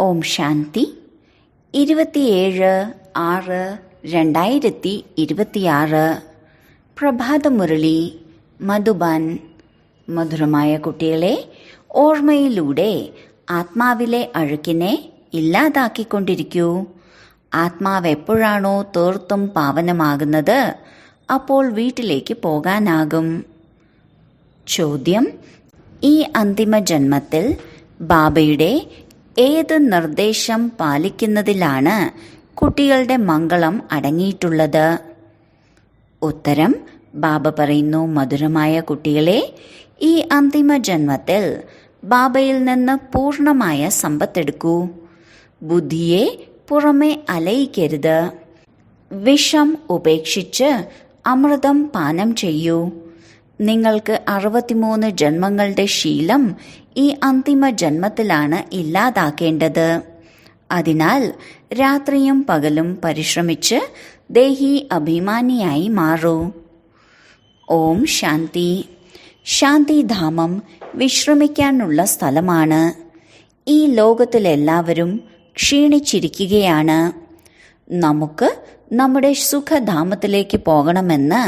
ഓം ശാന്തി. 27/6/2026 പ്രഭാതമുരളി മധുബൻ. മധുരമായ കുട്ടികളെ, ഓർമ്മയിലൂടെ ആത്മാവിലെ അഴുക്കിനെ ഇല്ലാതാക്കിക്കൊണ്ടിരിക്കൂ. ആത്മാവ് എപ്പോഴാണോ തീർത്തും പാവനമാകുന്നത്, അപ്പോൾ വീട്ടിലേക്ക് പോകാനാകും. ചോദ്യം: ഈ അന്തിമ ജന്മത്തിൽ ബാബയുടെ ഏത് നിർദ്ദേശം പാലിക്കുന്നതിലാണ് കുട്ടികളുടെ മംഗളം അടങ്ങിയിട്ടുള്ളത്? ഉത്തരം: ബാബ പറയുന്നു, മധുരമായ കുട്ടികളെ, ഈ അന്തിമ ജന്മത്തിൽ ബാബയിൽ നിന്ന് പൂർണ്ണമായ സമ്പത്തെടുക്കൂ. ബുദ്ധിയെ പുറമെ അലയിക്കരുത്. വിഷം ഉപേക്ഷിച്ച് അമൃതം പാനം ചെയ്യൂ. നിങ്ങൾക്ക് 63 ജന്മങ്ങളുടെ ശീലം ഈ അന്തിമ ജന്മത്തിലാണ് ഇല്ലാതാക്കേണ്ടത്. അതിനാൽ രാത്രിയും പകലും പരിശ്രമിച്ച് ദേഹി അഭിമാനിയായി മാറൂ. ഓം ശാന്തി. ശാന്തിധാമം വിശ്രമിക്കാനുള്ള സ്ഥലമാണ്. ഈ ലോകത്തിലെല്ലാവരും ക്ഷീണിച്ചിരിക്കുകയാണ്. നമുക്ക് നമ്മുടെ സുഖധാമത്തിലേക്ക് പോകണമെന്ന്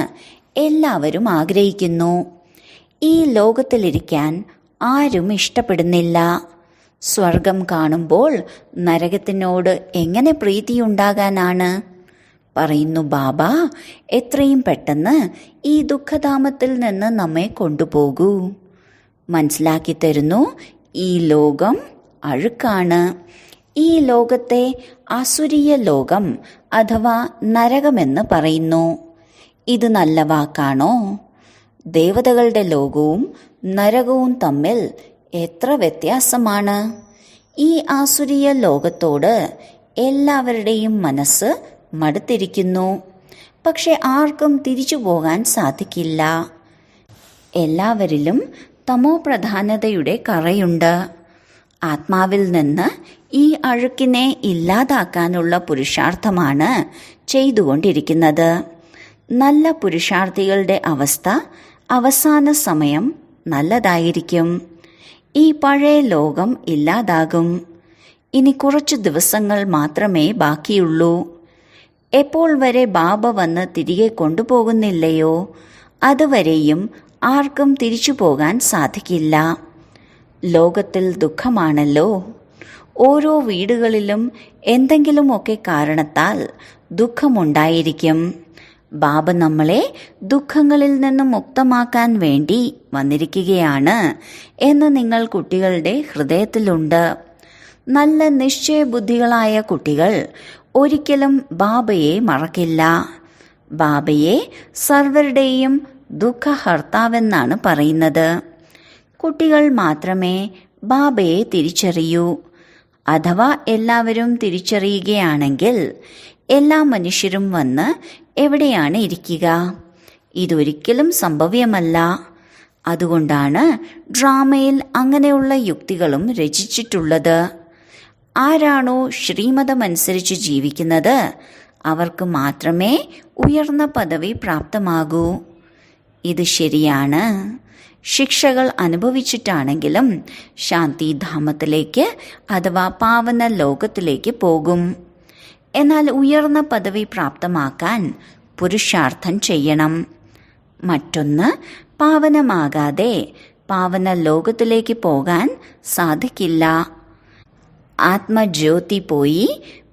എല്ലാവരും ആഗ്രഹിക്കുന്നു. ഈ ലോകത്തിലിരിക്കാൻ ആരും ഇഷ്ടപ്പെടുന്നില്ല. സ്വർഗം കാണുമ്പോൾ നരകത്തിനോട് എങ്ങനെ പ്രീതിയുണ്ടാകാനാണ്? പറയുന്നു ബാബ, എത്രയും പെട്ടെന്ന് ഈ ദുഃഖധാമത്തിൽ നിന്ന് നമ്മെ കൊണ്ടുപോകൂ. മനസ്സിലാക്കി തരുന്നു, ഈ ലോകം അഴുക്കാണ്. ഈ ലോകത്തെ ആസുരീയ ലോകം അഥവാ നരകമെന്ന് പറയുന്നു. ഇത് നല്ല വാക്കാണോ? ദേവതകളുടെ ലോകവും നരകവും തമ്മിൽ എത്ര വ്യത്യാസമാണ്! ഈ ആസുരീയ ലോകത്തോട് എല്ലാവരുടെയും മനസ്സ് മടുത്തിരിക്കുന്നു. പക്ഷെ ആർക്കും തിരിച്ചു പോകാൻ സാധിക്കില്ല. എല്ലാവരിലും തമോപ്രധാനതയുടെ കറയുണ്ട്. ആത്മാവിൽ നിന്ന് ഈ അഴുക്കിനെ ഇല്ലാതാക്കാനുള്ള പുരുഷാർത്ഥമാണ് ചെയ്തുകൊണ്ടിരിക്കുന്നത്. നല്ല പുരുഷാർത്ഥികളുടെ അവസ്ഥ അവസാന സമയം നല്ലതായിരിക്കും. ഈ പഴയ ലോകം ഇല്ലാതാകും. ഇനി കുറച്ചു ദിവസങ്ങൾ മാത്രമേ ബാക്കിയുള്ളൂ. എപ്പോൾ വരെ ബാബ വന്ന് തിരികെ കൊണ്ടുപോകുന്നില്ലയോ, അതുവരെയും ആർക്കും തിരിച്ചു പോകാൻ സാധിക്കില്ല. ലോകത്തിൽ ദുഃഖമാണല്ലോ. ഓരോ വീടുകളിലും എന്തെങ്കിലുമൊക്കെ കാരണത്താൽ ദുഃഖമുണ്ടായിരിക്കും. ബാബ നമ്മളെ ദുഃഖങ്ങളിൽ നിന്ന് മുക്തമാക്കാൻ വേണ്ടി വന്നിരിക്കുകയാണ് എന്ന് നിങ്ങൾ കുട്ടികളുടെ ഹൃദയത്തിലുണ്ട്. നല്ല നിശ്ചയബുദ്ധികളായ കുട്ടികൾ ഒരിക്കലും ബാബയെ മറക്കില്ല. ബാബയെ സർവരുടെയും ദുഃഖഹർത്താവെന്നാണ് പറയുന്നത്. കുട്ടികൾ മാത്രമേ ബാബയെ തിരിച്ചറിയൂ. അഥവാ എല്ലാവരും തിരിച്ചറിയുകയാണെങ്കിൽ എല്ലാ മനുഷ്യരും വന്ന് എവിടെയാണ് ഇരിക്കുക? ഇതൊരിക്കലും സംഭവ്യമല്ല. അതുകൊണ്ടാണ് ഡ്രാമയിൽ അങ്ങനെയുള്ള യുക്തികളും രചിച്ചിട്ടുള്ളത്. ആരാണോ ശ്രീമതമനുസരിച്ച് ജീവിക്കുന്നത്, അവർക്ക് മാത്രമേ ഉയർന്ന പദവി പ്രാപ്തമാകൂ. ഇത് ശരിയാണ്. ശിക്ഷകൾ അനുഭവിച്ചിട്ടാണെങ്കിലും ശാന്തിധാമത്തിലേക്ക് അഥവാ പാവന ലോകത്തിലേക്ക് പോകും. എന്നാൽ ഉയർന്ന പദവി പ്രാപ്തമാക്കാൻ പുരുഷാർത്ഥം ചെയ്യണം. മറ്റൊന്ന്, പാവനമാകാതെ പാവന ലോകത്തിലേക്ക് പോകാൻ സാധിക്കില്ല. ആത്മജ്യോതി പോയി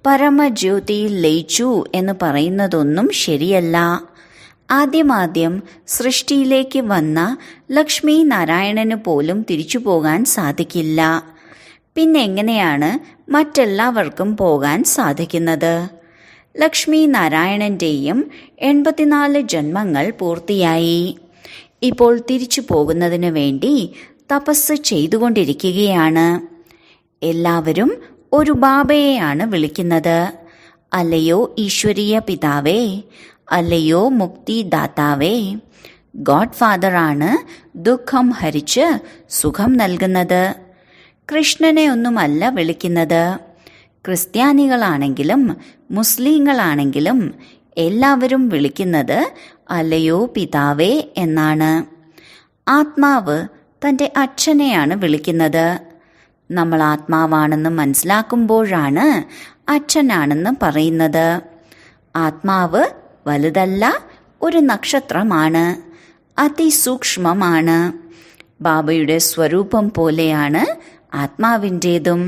പരമജ്യോതിയിൽ ലയിച്ചു എന്ന് പറയുന്നതൊന്നും ശരിയല്ല. ആദ്യം സൃഷ്ടിയിലേക്ക് വന്ന ലക്ഷ്മി നാരായണന് പോലും തിരിച്ചു പോകാൻ സാധിക്കില്ല. പിന്നെ എങ്ങനെയാണ് മറ്റെല്ലാവർക്കും പോകാൻ സാധിക്കുന്നത്? ലക്ഷ്മി നാരായണന്റെയും 84 ജന്മങ്ങൾ പൂർത്തിയായി. ഇപ്പോൾ തിരിച്ചു പോകുന്നതിന് വേണ്ടി തപസ് ചെയ്തുകൊണ്ടിരിക്കുകയാണ്. എല്ലാവരും ഒരു ബാബയെയാണ് വിളിക്കുന്നത്. അല്ലയോ ഈശ്വരീയ പിതാവേ, അല്ലയോ മുക്തിദാതാവേ. ഗോഡ് ഫാദറാണ് ദുഃഖം ഹരിച്ച് സുഖം നൽകുന്നത്. കൃഷ്ണനെ ഒന്നുമല്ല വിളിക്കുന്നത്. ക്രിസ്ത്യാനികളാണെങ്കിലും മുസ്ലിങ്ങളാണെങ്കിലും എല്ലാവരും വിളിക്കുന്നത് അല്ലയോ പിതാവേ എന്നാണ്. ആത്മാവ് തന്റെ അച്ഛനെയാണ് വിളിക്കുന്നത്. നമ്മൾ ആത്മാവാണെന്ന് മനസ്സിലാക്കുമ്പോഴാണ് അച്ഛനാണെന്ന് പറയുന്നത്. ആത്മാവ് വലുതല്ല, ഒരു നക്ഷത്രമാണ്, അതിസൂക്ഷ്മമാണ്. ബാബയുടെ സ്വരൂപം പോലെയാണ് ആത്മാവിൻ്റേതും.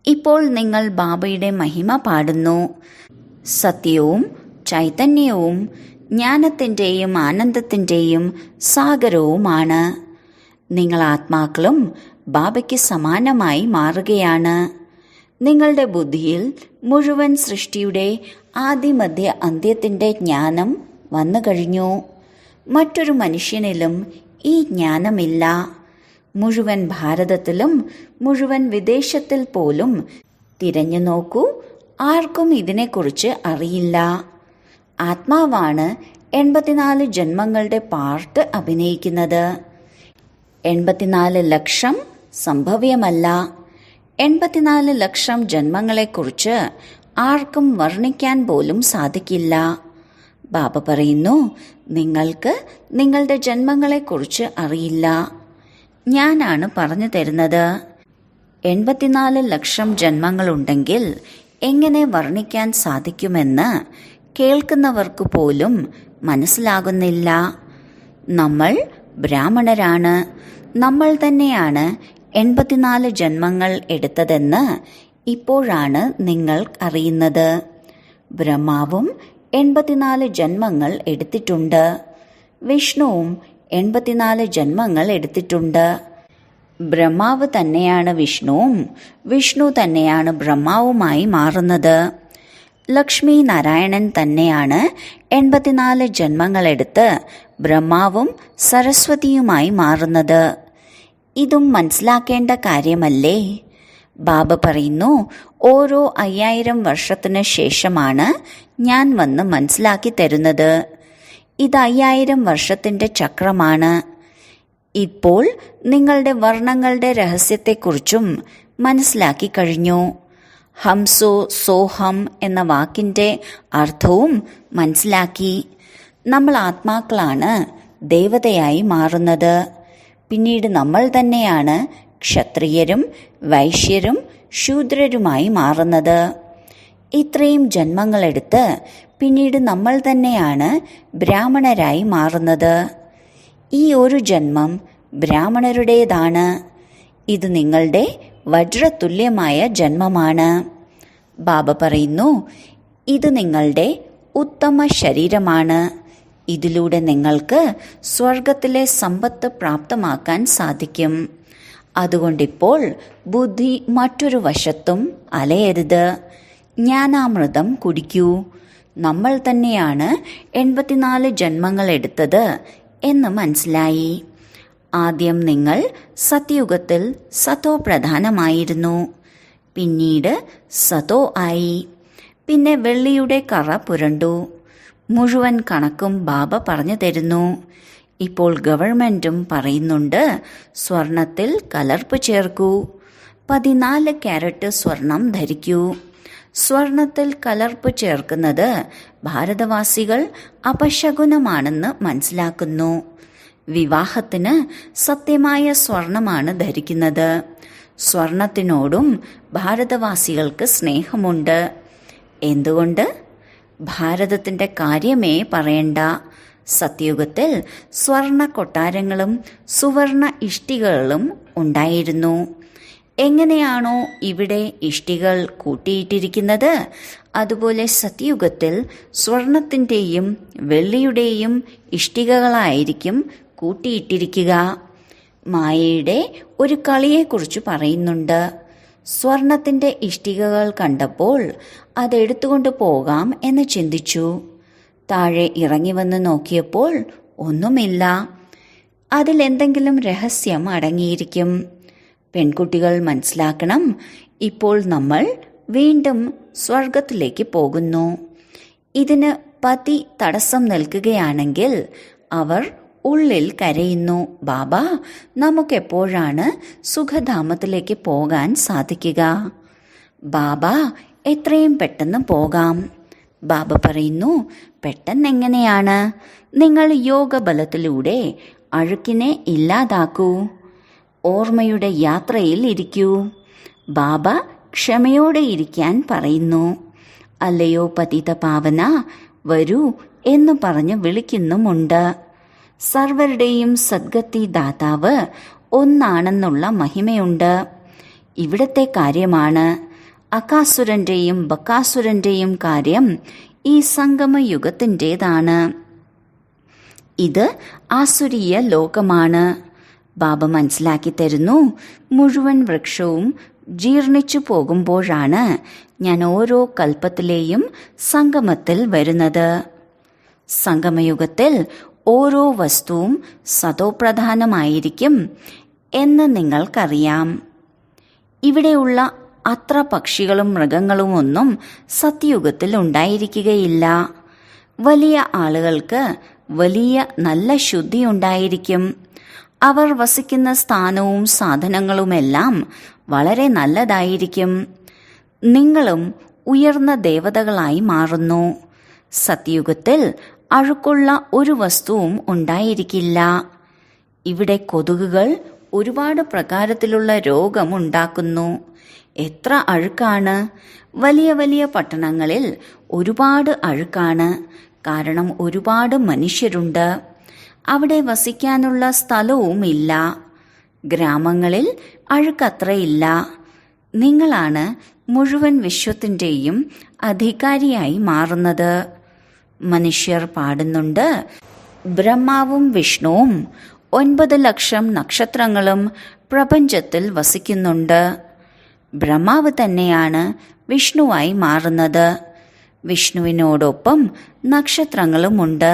ഇപ്പോൾ നിങ്ങൾ ബാബയുടെ മഹിമ പാടുന്നു. സത്യവും ചൈതന്യവും ജ്ഞാനത്തിൻ്റെയും ആനന്ദത്തിൻ്റെയും സാഗരവുമാണ്. നിങ്ങൾ ആത്മാക്കളും ബാബയ്ക്ക് സമാനമായി മാറുകയാണ്. നിങ്ങളുടെ ബുദ്ധിയിൽ മുഴുവൻ സൃഷ്ടിയുടെ ആദിമധ്യ അന്ത്യത്തിൻ്റെ ജ്ഞാനം വന്നു കഴിഞ്ഞു. മറ്റൊരു മനുഷ്യനിലും ഈ ജ്ഞാനമില്ല. മുഴുവൻ ഭാരതത്തിലും മുഴുവൻ വിദേശത്തിൽ പോലും തിരഞ്ഞു നോക്കൂ, ആർക്കും ഇതിനെക്കുറിച്ച് അറിയില്ല. ആത്മാവാണ് 84 ജന്മങ്ങളുടെ പാർട്ട് അഭിനയിക്കുന്നത്. 84 ലക്ഷം സംഭവ്യമല്ല. 84 ലക്ഷം ജന്മങ്ങളെക്കുറിച്ച് ആർക്കും വർണ്ണിക്കാൻ പോലും സാധിക്കില്ല. ബാബ പറയുന്നു, നിങ്ങൾക്ക് നിങ്ങളുടെ ജന്മങ്ങളെക്കുറിച്ച് അറിയില്ല. ഞാനാണ് പറഞ്ഞു തരുന്നത്. 84 ലക്ഷം ജന്മങ്ങളുണ്ടെങ്കിൽ എങ്ങനെ വർണ്ണിക്കാൻ സാധിക്കുമെന്ന് കേൾക്കുന്നവർക്ക് പോലും മനസ്സിലാകുന്നില്ല. നമ്മൾ ബ്രാഹ്മണരാണ്. നമ്മൾ തന്നെയാണ് 84 ജന്മങ്ങൾ എടുത്തതെന്ന് ഇപ്പോഴാണ് നിങ്ങൾ അറിയുന്നത്. ബ്രഹ്മാവും 84 ജന്മങ്ങൾ എടുത്തിട്ടുണ്ട്. വിഷ്ണുവും 84 ജന്മങ്ങൾ എടുത്തിട്ടുണ്ട്. ബ്രഹ്മാവ് തന്നെയാണ് വിഷ്ണുവും വിഷ്ണു തന്നെയാണ് ബ്രഹ്മാവുമായി മാറുന്നത്. ലക്ഷ്മി നാരായണൻ തന്നെയാണ് 84 ജന്മങ്ങളെടുത്ത് ബ്രഹ്മാവും സരസ്വതിയുമായി മാറുന്നത്. ഇതും മനസ്സിലാക്കേണ്ട കാര്യമല്ലേ? ബാബ പറയുന്നു, ഓരോ 5000 വർഷത്തിന് ശേഷമാണ് ഞാൻ വന്ന് മനസ്സിലാക്കി തരുന്നത്. ഇത് 5000 വർഷത്തിന്റെ ചക്രമാണ്. ഇപ്പോൾ നിങ്ങളുടെ വർണ്ണങ്ങളുടെ രഹസ്യത്തെക്കുറിച്ചും മനസ്സിലാക്കി കഴിഞ്ഞു. ഹംസോ സോഹം എന്ന വാക്കിന്റെ അർത്ഥവും മനസ്സിലാക്കി. നമ്മൾ ആത്മാക്കളാണ് ദേവതയായി മാറുന്നത്. പിന്നീട് നമ്മൾ തന്നെയാണ് ക്ഷത്രിയരും വൈശ്യരും ശൂദ്രരുമായി മാറുന്നത്. ഇത്രയും ജന്മങ്ങളെടുത്ത് പിന്നീട് നമ്മൾ തന്നെയാണ് ബ്രാഹ്മണരായി മാറുന്നത്. ഈ ഒരു ജന്മം ബ്രാഹ്മണരുടേതാണ്. ഇത് നിങ്ങളുടെ വജ്രതുല്യമായ ജന്മമാണ്. ബാബ പറയുന്നു, ഇത് നിങ്ങളുടെ ഉത്തമ ശരീരമാണ്. ഇതിലൂടെ നിങ്ങൾക്ക് സ്വർഗത്തിലെ സമ്പത്ത് പ്രാപ്തമാക്കാൻ സാധിക്കും. അതുകൊണ്ടിപ്പോൾ ബുദ്ധി മറ്റൊരു വശത്തും അലയരുത്. ജ്ഞാനാമൃതം കുടിക്കൂ. നമ്മൾ തന്നെയാണ് 84 ജന്മങ്ങൾ എടുത്തത് എന്ന് മനസ്സിലായി. ആദ്യം നിങ്ങൾ സത്യുഗത്തിൽ സതോ പ്രധാനമായിരുന്നു. പിന്നീട് സതോ ആയി. പിന്നെ വെള്ളിയുടെ കറ പുരണ്ടു. മുഴുവൻ കണക്കും ബാബ പറഞ്ഞു തരുന്നു. ഇപ്പോൾ ഗവൺമെന്റും പറയുന്നുണ്ട്, സ്വർണത്തിൽ കലർപ്പ് ചേർക്കൂ. 14 കാരറ്റ് സ്വർണം ധരിക്കൂ. സ്വർണത്തിൽ കലർപ്പ് ചേർക്കുന്നത് ഭാരതവാസികൾ അപശകുനമാണെന്ന് മനസ്സിലാക്കുന്നു. വിവാഹത്തിന് സത്യമായ സ്വർണമാണ് ധരിക്കുന്നത്. സ്വർണത്തിനോടും ഭാരതവാസികൾക്ക് സ്നേഹമുണ്ട്. എന്തുകൊണ്ട്? ഭാരതത്തിന്റെ കാര്യമേ പറയണ്ട. സത്യുഗത്തിൽ സ്വർണ കൊട്ടാരങ്ങളും സുവർണ ഇഷ്ടികകളും ഉണ്ടായിരുന്നു. എങ്ങനെയാണോ ഇവിടെ ഇഷ്ടികൾ കൂട്ടിയിട്ടിരിക്കുന്നത്, അതുപോലെ സത്യുഗത്തിൽ സ്വർണത്തിന്റെയും വെള്ളിയുടെയും ഇഷ്ടികകളായിരിക്കും കൂട്ടിയിട്ടിരിക്കുക. മായയുടെ ഒരു കളിയെക്കുറിച്ച് പറയുന്നുണ്ട്. സ്വർണത്തിന്റെ ഇഷ്ടികകൾ കണ്ടപ്പോൾ അതെടുത്തുകൊണ്ട് പോകാം എന്ന് ചിന്തിച്ചു. താഴെ ഇറങ്ങി വന്ന് നോക്കിയപ്പോൾ ഒന്നുമില്ല. അതിലെന്തെങ്കിലും രഹസ്യം അടങ്ങിയിരിക്കും. പെൺകുട്ടികൾ മനസ്സിലാക്കണം, ഇപ്പോൾ നമ്മൾ വീണ്ടും സ്വർഗത്തിലേക്ക് പോകുന്നു. ഇതിന് പതി തടസ്സം നിൽക്കുകയാണെങ്കിൽ അവർ ഉള്ളിൽ കരയുന്നു, ബാബ നമുക്കെപ്പോഴാണ് സുഖധാമത്തിലേക്ക് പോകാൻ സാധിക്കുക? ബാബ എത്രയും പെട്ടെന്ന് പോകാം. ബാബ പറയുന്നു, പെട്ടെന്നെങ്ങനെയാണ്? നിങ്ങൾ യോഗബലത്തിലൂടെ അഴുക്കിനെ ഇല്ലാതാക്കൂ. ഓർമ്മയുടെ യാത്രയിൽ ഇരിക്കൂ. ബാബ ക്ഷമയോടെ ഇരിക്കാൻ പറയുന്നു. അല്ലയോ പതിത പാവന, വരൂ എന്ന് പറഞ്ഞ് വിളിക്കുന്നുമുണ്ട്. സർവരുടെയും സദ്ഗതി ദാതാവ് ഒന്നാണെന്നുള്ള മഹിമയുണ്ട്. ഇവിടത്തെ കാര്യമാണ്. അകാസുരന്റെയും ബക്കാസുരന്റെയും കാര്യം ഈ സംഗമയുഗത്തിൻ്റെതാണ്. ഇത് ആസുരീയ ലോകമാണ്. ബാബ മനസ്സിലാക്കി തരുന്നു, മുഴുവൻ വൃക്ഷവും ജീർണിച്ചു പോകുമ്പോഴാണ് ഞാൻ ഓരോ കൽപ്പത്തിലെയും സംഗമത്തിൽ വരുന്നത്. സംഗമയുഗത്തിൽ ഓരോ വസ്തുവും സതോപ്രധാനമായിരിക്കും എന്ന് നിങ്ങൾക്കറിയാം. ഇവിടെയുള്ള അത്ര പക്ഷികളും മൃഗങ്ങളും ഒന്നും സത്യയുഗത്തിൽ ഉണ്ടായിരിക്കുകയില്ല. വലിയ ആളുകൾക്ക് വലിയ നല്ല ശുദ്ധി ഉണ്ടായിരിക്കും. അവർ വസിക്കുന്ന സ്ഥാനവും സാധനങ്ങളുമെല്ലാം വളരെ നല്ലതായിരിക്കും. നിങ്ങളും ഉയർന്ന ദേവതകളായി മാറുന്നു. സത്യയുഗത്തിൽ അഴുക്കുള്ള ഒരു വസ്തുവും ഉണ്ടായിരിക്കില്ല. ഇവിടെ കൊതുകുകൾ ഒരുപാട് പ്രകാരത്തിലുള്ള രോഗമുണ്ടാക്കുന്നു. എത്ര അഴുക്കാണ്! വലിയ വലിയ പട്ടണങ്ങളിൽ ഒരുപാട് അഴുക്കാണ്. കാരണം ഒരുപാട് മനുഷ്യരുണ്ട്. അവിടെ വസിക്കാനുള്ള സ്ഥലവുമില്ല. ഗ്രാമങ്ങളിൽ അഴുക്കത്രയില്ല. നിങ്ങളാണ് മുഴുവൻ വിശ്വത്തിൻ്റെയും അധികാരിയായി മാറുന്നത്. മനുഷ്യർ പാടുന്നുണ്ട്, ബ്രഹ്മാവും വിഷ്ണുവും 9 ലക്ഷം നക്ഷത്രങ്ങളും പ്രപഞ്ചത്തിൽ വസിക്കുന്നുണ്ട്. ബ്രഹ്മാവ് തന്നെയാണ് വിഷ്ണുവായി മാറുന്നത്. വിഷ്ണുവിനോടൊപ്പം നക്ഷത്രങ്ങളുമുണ്ട്.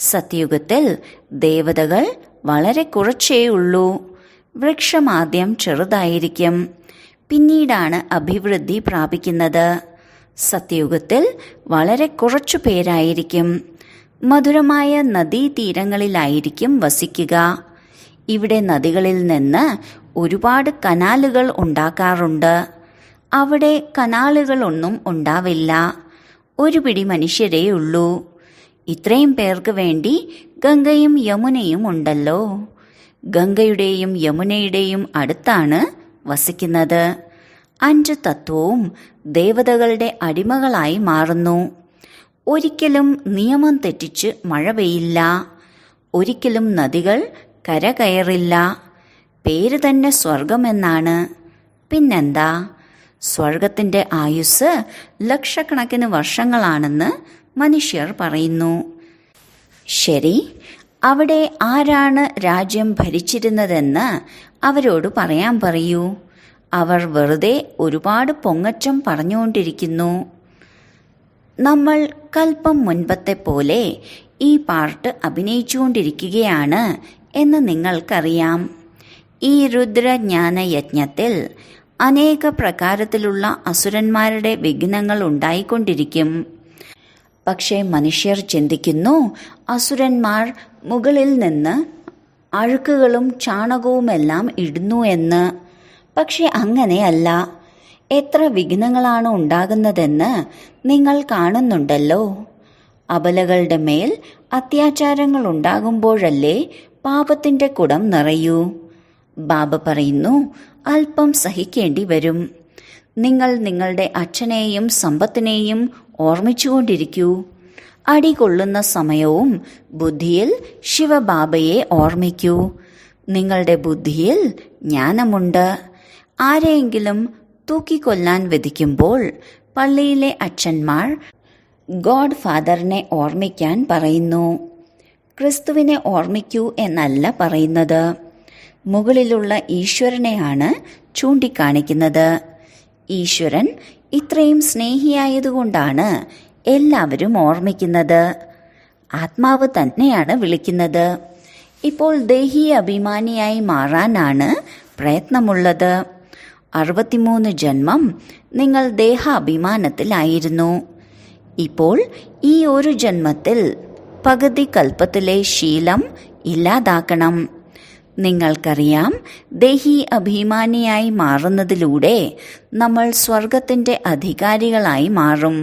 സത്യയുഗത്തിൽ ദേവതകൾ വളരെ കുറച്ചേയുള്ളൂ. വൃക്ഷമാദ്യം ചെറുതായിരിക്കും, പിന്നീടാണ് അഭിവൃദ്ധി പ്രാപിക്കുന്നത്. സത്യയുഗത്തിൽ വളരെ കുറച്ചു പേരായിരിക്കും. മധുരമായ നദീതീരങ്ങളിലായിരിക്കും വസിക്കുക. ഇവിടെ നദികളിൽ നിന്ന് ഒരുപാട് കനാലുകൾ ഉണ്ടാക്കാറുണ്ട്. അവിടെ കനാലുകളൊന്നും ഉണ്ടാവില്ല. ഒരു പിടി മനുഷ്യരേ ഉള്ളൂ. ഇത്രയും പേർക്ക് വേണ്ടി ഗംഗയും യമുനയും ഉണ്ടല്ലോ. ഗംഗയുടെയും യമുനയുടെയും അടുത്താണ് വസിക്കുന്നത്. 5 തത്വവും ദേവതകളുടെ അടിമകളായി മാറുന്നു. ഒരിക്കലും നിയമം തെറ്റിച്ച് മഴ പെയ്യില്ല. ഒരിക്കലും നദികൾ കരകയറില്ല. പേര് തന്നെ സ്വർഗമെന്നാണ്. പിന്നെന്താ? സ്വർഗത്തിന്റെ ആയുസ് ലക്ഷക്കണക്കിന് വർഷങ്ങളാണെന്ന് മനുഷ്യർ പറയുന്നു. ശരി, അവിടെ ആരാണ് രാജ്യം ഭരിച്ചിരുന്നതെന്ന് അവരോട് പറയാൻ പറയൂ. അവർ വെറുതെ ഒരുപാട് പൊങ്ങച്ചം പറഞ്ഞുകൊണ്ടിരിക്കുന്നു. നമ്മൾ കൽപ്പം മുൻപത്തെ പോലെ ഈ പാർട്ട് അഭിനയിച്ചുകൊണ്ടിരിക്കുകയാണ് എന്ന് നിങ്ങൾക്കറിയാം. ഈ രുദ്രജ്ഞാന യജ്ഞത്തിൽ അനേക പ്രകാരത്തിലുള്ള അസുരന്മാരുടെ വിഘ്നങ്ങൾ ഉണ്ടായിക്കൊണ്ടിരിക്കും. പക്ഷേ മനുഷ്യർ ചിന്തിക്കുന്നു, അസുരന്മാർ മുകളിൽ നിന്ന് അഴുക്കുകളും ചാണകവുമെല്ലാം ഇടുന്നു എന്ന്. പക്ഷെ അങ്ങനെയല്ല. എത്ര വിഘ്നങ്ങളാണ് ഉണ്ടാകുന്നതെന്ന് നിങ്ങൾ കാണുന്നുണ്ടല്ലോ. അബലകളുടെ മേൽ അത്യാചാരങ്ങൾ ഉണ്ടാകുമ്പോഴല്ലേ പാപത്തിന്റെ കുടം നിറയൂ. ബാബ പറയുന്നു, അല്പം സഹിക്കേണ്ടി വരും. നിങ്ങൾ നിങ്ങളുടെ അച്ഛനെയും സമ്പത്തിനെയും ഓർമ്മിച്ചുകൊണ്ടിരിക്കൂ. അടികൊള്ളുന്ന സമയവും ബുദ്ധിയിൽ ശിവബാബയെ ഓർമ്മിക്കൂ. നിങ്ങളുടെ ബുദ്ധിയിൽ ജ്ഞാനമുണ്ട്. ആരെയെങ്കിലും തൂക്കിക്കൊല്ലാൻ വിധിക്കുമ്പോൾ പള്ളിയിലെ അച്ഛന്മാർ ഗോഡ് ഫാദറിനെ ഓർമ്മിക്കാൻ പറയുന്നു. ക്രിസ്തുവിനെ ഓർമ്മിക്കൂ എന്നല്ല പറയുന്നത്. മുകളിലുള്ള ഈശ്വരനെയാണ് ചൂണ്ടിക്കാണിക്കുന്നത്. ഈശ്വരൻ ഇത്രയും സ്നേഹിയായതുകൊണ്ടാണ് എല്ലാവരും ഓർമ്മിക്കുന്നത്. ആത്മാവ് തന്നെയാണ് വിളിക്കുന്നത്. ഇപ്പോൾ ദേഹീയ അഭിമാനിയായി മാറാനാണ് പ്രയത്നമുള്ളത്. 63 ജന്മം നിങ്ങൾ ദേഹാഭിമാനത്തിലായിരുന്നു. ഇപ്പോൾ ഈ ഒരു ജന്മത്തിൽ പകുതി കൽപ്പത്തിലെ ശീലം ഇല്ലാതാക്കണം. നിങ്ങൾക്കറിയാം, ദേഹി അഭിമാനിയായി മാറുന്നതിലൂടെ നമ്മൾ സ്വർഗത്തിന്റെ അധികാരികളായി മാറും.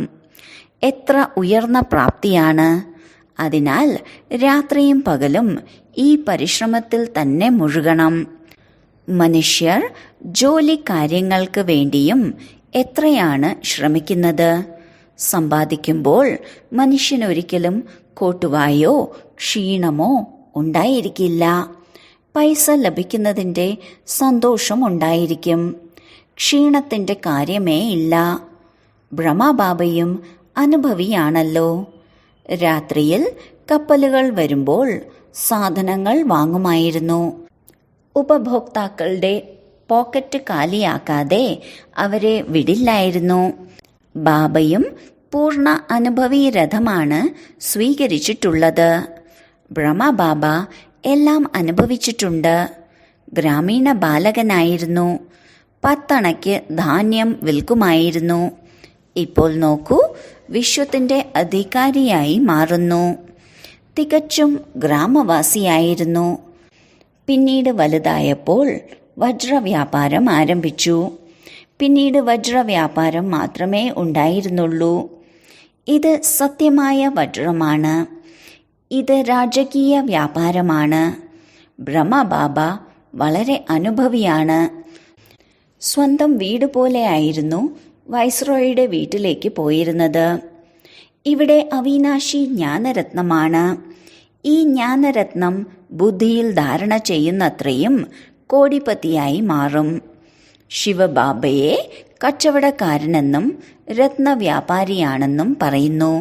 എത്ര ഉയർന്ന പ്രാപ്തിയാണ്! അതിനാൽ രാത്രിയും പകലും ഈ പരിശ്രമത്തിൽ തന്നെ മുഴുകണം. മനുഷ്യർ ജോലി കാര്യങ്ങൾക്ക് വേണ്ടിയും എത്രയാണ് ശ്രമിക്കുന്നത്. സമ്പാദിക്കുമ്പോൾ മനുഷ്യനൊരിക്കലും കോട്ടുവായോ ക്ഷീണമോ ഉണ്ടായിരിക്കില്ല. പൈസ ലഭിക്കുന്നതിൻ്റെ സന്തോഷം ഉണ്ടായിരിക്കും. ക്ഷീണത്തിൻ്റെ കാര്യമേ ഇല്ല. ബ്രഹ്മബാബയും അനുഭവിയാണല്ലോ. രാത്രിയിൽ കപ്പലുകൾ വരുമ്പോൾ സാധനങ്ങൾ വാങ്ങുമായിരുന്നു. ഉപഭോക്താക്കളുടെ പോക്കറ്റ് കാലിയാക്കാതെ അവരെ വിടില്ലായിരുന്നു. ബാബയും പൂർണ്ണ അനുഭവി രഥമാണ് സ്വീകരിച്ചിട്ടുള്ളത്. ബ്രഹ്മബാബ എല്ലാം അനുഭവിച്ചിട്ടുണ്ട്. ഗ്രാമീണ ബാലകനായിരുന്നു. 10 അണയ്ക്ക് ധാന്യം വിൽക്കുമായിരുന്നു. ഇപ്പോൾ നോക്കൂ, വിശ്വത്തിന്റെ അധികാരിയായി മാറുന്നു. തികച്ചും ഗ്രാമവാസിയായിരുന്നു. പിന്നീട് വലുതായപ്പോൾ വജ്രവ്യാപാരം ആരംഭിച്ചു. പിന്നീട് വജ്രവ്യാപാരം മാത്രമേ ഉണ്ടായിരുന്നുള്ളൂ. ഇത് സത്യമായ വജ്രമാണ്. ഇത് രാജകീയ വ്യാപാരമാണ്. ബ്രഹ്മബാബ വളരെ അനുഭവിയാണ്. സ്വന്തം വീട് പോലെയായിരുന്നു വൈസ്രോയുടെ വീട്ടിലേക്ക് പോയിരുന്നത്. ഇവിടെ അവിനാശി ജ്ഞാനരത്നമാണ്. ഈ ജ്ഞാനരത്നം ബുദ്ധിയിൽ ധാരണ ചെയ്യുന്നത്രയും കോടിപതിയായി മാറും. ശിവബാബയെ കച്ചവടക്കാരനെന്നും രത്നവ്യാപാരിയാണെന്നും പറയുന്നു.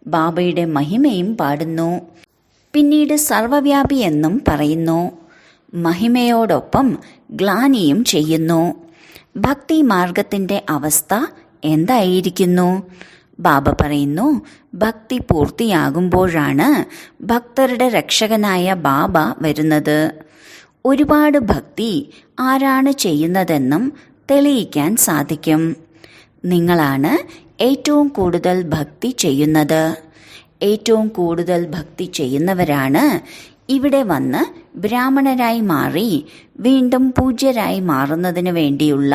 ബാബയുടെ മഹിമയും പാടുന്നു. പിന്നീട് സർവവ്യാപി എന്നും പറയുന്നു. മഹിമയോടൊപ്പം ഗ്ലാനിയും ചെയ്യുന്നു. ഭക്തി മാർഗത്തിന്റെ അവസ്ഥ എന്തായിരിക്കുന്നു? ബാബ പറയുന്നു, ഭക്തി പൂർത്തിയാകുമ്പോഴാണ് ഭക്തരുടെ രക്ഷകനായ ബാബ വരുന്നത്. ഒരുപാട് ഭക്തി ആരാണ് ചെയ്യുന്നതെന്നും തെളിയിക്കാൻ സാധിക്കും. നിങ്ങളാണ് ഏറ്റവും കൂടുതൽ ഭക്തി ചെയ്യുന്നത്. ഏറ്റവും കൂടുതൽ ഭക്തി ചെയ്യുന്നവരാണ് ഇവിടെ വന്ന് ബ്രാഹ്മണരായി മാറി വീണ്ടും പൂജ്യരായി മാറുന്നതിന് വേണ്ടിയുള്ള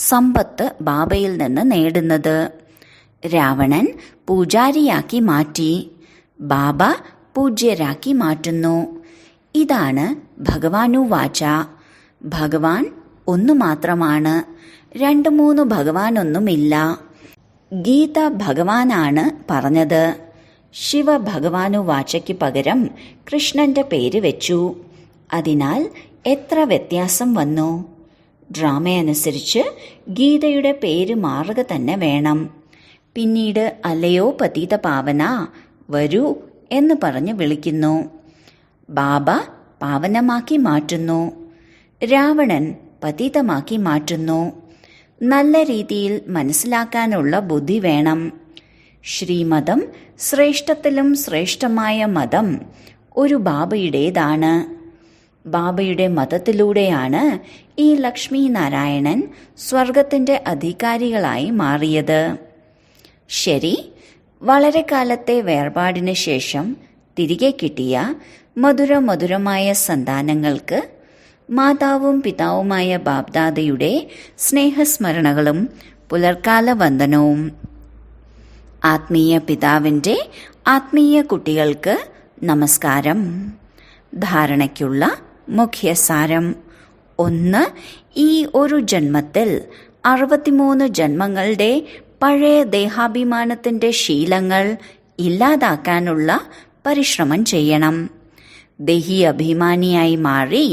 സമ്പത്ത് ബാബയിൽ നിന്ന് നേടുന്നത്. രാവണൻ പൂജാരിയാക്കി മാറ്റി, ബാബ പൂജ്യരാക്കി മാറ്റുന്നു. ഇതാണ് ഭഗവാനുവാച. ഭഗവാൻ ഒന്നു മാത്രമാണ്. 2-3 ഭഗവാനൊന്നുമില്ല. ഗീത ഭഗവാനാണ് പറഞ്ഞത്. ശിവ ഭഗവാനുവാചയ്ക്ക് പകരം കൃഷ്ണന്റെ പേര് വെച്ചു. അതിനാൽ എത്ര വ്യത്യാസം വന്നു? ഡ്രാമയനുസരിച്ച് ഗീതയുടെ പേര് മാറുക തന്നെ വേണം. പിന്നീട് അല്ലയോ പതിത പാവന, വരൂ എന്ന് പറഞ്ഞ് വിളിക്കുന്നു. ബാബ പാവനമാക്കി മാറ്റുന്നു. രാവണൻ പതിതമാക്കി മാറ്റുന്നു. നല്ല രീതിയിൽ മനസ്സിലാക്കാനുള്ള ബുദ്ധി വേണം. ശ്രീമതം ശ്രേഷ്ഠത്തിലും ശ്രേഷ്ഠമായ മതം ഒരു ബാബയുടേതാണ്. ബാബയുടെ മതത്തിലൂടെയാണ് ഈ ലക്ഷ്മി നാരായണൻ സ്വർഗത്തിന്റെ അധികാരികളായി മാറിയത്. ശരി, വളരെ കാലത്തെ വേർപാടിന് ശേഷം തിരികെ കിട്ടിയ മധുരമധുരമായ സന്താനങ്ങൾക്ക് മാതാവും പിതാവുമായ ബാബ്ദാദയുടെ സ്നേഹസ്മരണകളും പുലർക്കാല വന്ദനവും. ആത്മീയ പിതാവിന്റെ ആത്മീയ കുട്ടികൾക്ക് നമസ്കാരം. ധാരണയ്ക്കുള്ള മുഖ്യസാരം: 1. ഈ ഒരു ജന്മത്തിൽ 63 ജന്മങ്ങളുടെ പഴയ ദേഹാഭിമാനത്തിന്റെ ശീലങ്ങൾ ഇല്ലാതാക്കാനുള്ള പരിശ്രമം ചെയ്യണം. ദേഹി അഭിമാനിയായി മാറി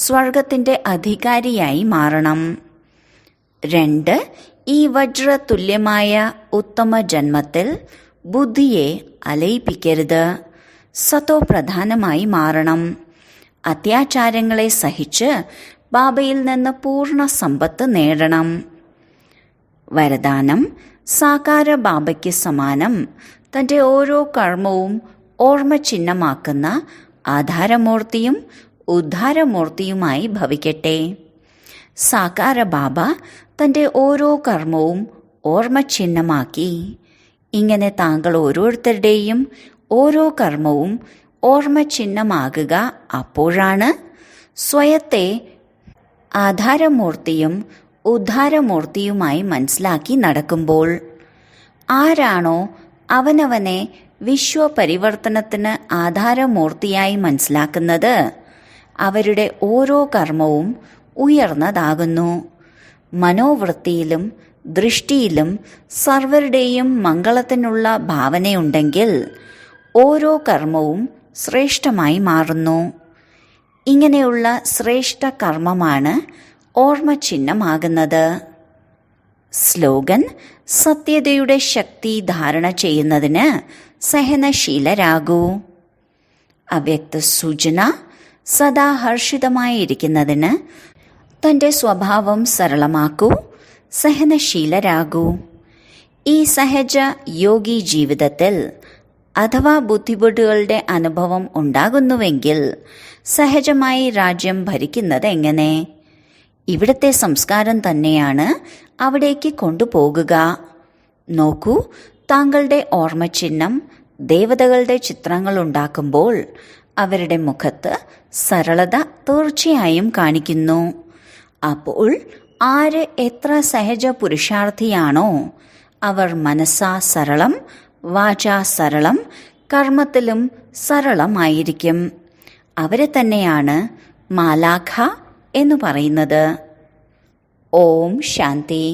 സ്വർഗത്തിന്റെ അധികാരിയായി മാറണം. 2. ഈ വജ്രതുല്യമായ ഉത്തമ ജന്മത്തിൽ ബുദ്ധിയെ അലയിപ്പിക്കരുത്. സതോ പ്രധാനമായി മാറണം. അത്യാചാരങ്ങളെ സഹിച്ച് ബാബയിൽ നിന്ന് പൂർണ്ണ സമ്പത്ത് നേടണം. വരദാനം: സാകാര ബാബയ്ക്ക് സമാനം തന്റെ ഓരോ കർമ്മവും ഓർമ്മ ചിഹ്നമാക്കുന്ന ആധാരമൂർത്തിയും ഉദ്ധാരമൂർത്തിയുമായി ഭവിക്കട്ടെ. സാകാര ബാബ തന്റെ ഓരോ കർമ്മവും ഓർമ്മ ചിഹ്നമാക്കി. ഇങ്ങനെ താങ്കൾ ഓരോരുത്തരുടെയും ഓരോ കർമ്മവും ഓർമ്മ ചിഹ്നമാകുക. അപ്പോഴാണ് സ്വയത്തെ ആധാരമൂർത്തിയും ഉദ്ധാരമൂർത്തിയുമായി മനസ്സിലാക്കി നടക്കുമ്പോൾ. ആരാണോ അവനവനെ വിശ്വപരിവർത്തനത്തിന് ആധാരമൂർത്തിയായി മനസ്സിലാക്കുന്നത്, അവരുടെ ഓരോ കർമ്മവും ഉയർന്നതാകുന്നു. മനോവൃത്തിയിലും ദൃഷ്ടിയിലും സർവരുടെയും മംഗളത്തിനുള്ള ഭാവനയുണ്ടെങ്കിൽ ഓരോ കർമ്മവും ശ്രേഷ്ഠമായി മാറുന്നു. ഇങ്ങനെയുള്ള ശ്രേഷ്ഠ കർമ്മമാണ് ഓർമ്മചിഹ്നമാകുന്നത്. സ്ലോഗൻ: സത്യതയുടെ ശക്തി ധാരണ ചെയ്യുന്നതിന് സഹനശീലരാകൂ. അവ്യക്ത സൂചന: സദാ ഹർഷിതമായിരിക്കുന്നതിന് തൻ്റെ സ്വഭാവം സരളമാക്കൂ, സഹനശീലരാകൂ. ഈ സഹജ യോഗി ജീവിതത്തിൽ അഥവാ ബുദ്ധിമുട്ടുകളുടെ അനുഭവം ഉണ്ടാകുന്നുവെങ്കിൽ സഹജമായി രാജ്യം ഭരിക്കുന്നത് എങ്ങനെ? ഇവിടുത്തെ സംസ്കാരം തന്നെയാണ് അവിടേക്ക് കൊണ്ടുപോകുക. നോക്കൂ, താങ്കളുടെ ഓർമ്മചിഹ്നം ദേവതകളുടെ ചിത്രങ്ങൾ ഉണ്ടാക്കുമ്പോൾ അവരുടെ മുഖത്ത് സരളത തീർച്ചയായും കാണിക്കുന്നു. അപ്പോൾ ആര് എത്ര സഹജ പുരുഷാർത്ഥിയാണോ അവർ മനസ്സാ സരളം, വാചാ സരളം, കർമ്മത്തിലും സരളമായിരിക്കും. അവരെ തന്നെയാണ് മാലാഖ എന്ന് പറയുന്നത്. ഓം ശാന്തി.